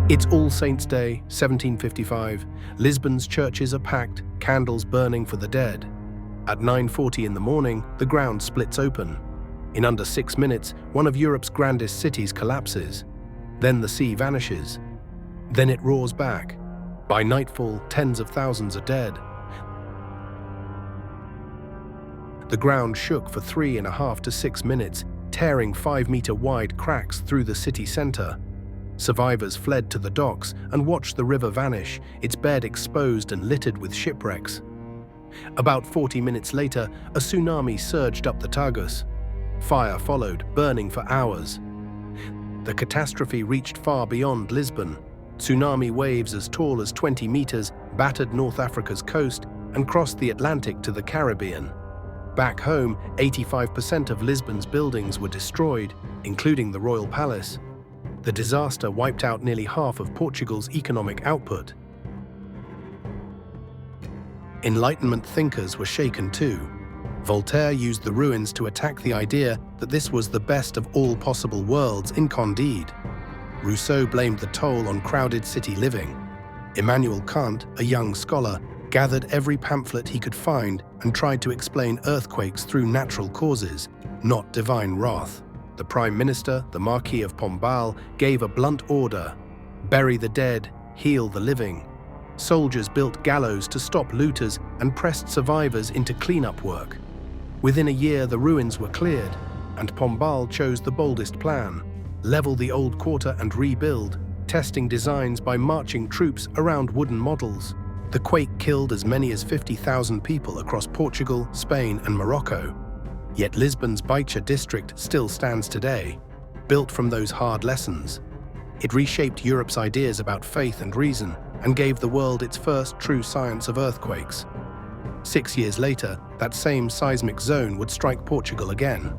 It's All Saints' Day, 1755. Lisbon's churches are packed, candles burning for the dead. At 9:40 in the morning, the ground splits open. In under 6 minutes, one of Europe's grandest cities collapses. Then the sea vanishes. Then it roars back. By nightfall, tens of thousands are dead. The ground shook for 3.5 to 6 minutes, tearing 5-meter-wide cracks through the city center. Survivors fled to the docks and watched the river vanish, its bed exposed and littered with shipwrecks. About 40 minutes later, a tsunami surged up the Tagus. Fire followed, burning for hours. The catastrophe reached far beyond Lisbon. Tsunami waves as tall as 20 meters battered North Africa's coast and crossed the Atlantic to the Caribbean. Back home, 85% of Lisbon's buildings were destroyed, including the Royal Palace. The disaster wiped out nearly half of Portugal's economic output. Enlightenment thinkers were shaken too. Voltaire used the ruins to attack the idea that this was the best of all possible worlds in Candide. Rousseau blamed the toll on crowded city living. Immanuel Kant, a young scholar, gathered every pamphlet he could find and tried to explain earthquakes through natural causes, not divine wrath. The Prime Minister, the Marquis of Pombal, gave a blunt order: bury the dead, heal the living. Soldiers built gallows to stop looters and pressed survivors into cleanup work. Within a year, the ruins were cleared, and Pombal chose the boldest plan: level the old quarter and rebuild, testing designs by marching troops around wooden models. The quake killed as many as 50,000 people across Portugal, Spain, and Morocco. Yet Lisbon's Baixa district still stands today, built from those hard lessons. It reshaped Europe's ideas about faith and reason and gave the world its first true science of earthquakes. 6 years later, that same seismic zone would strike Portugal again.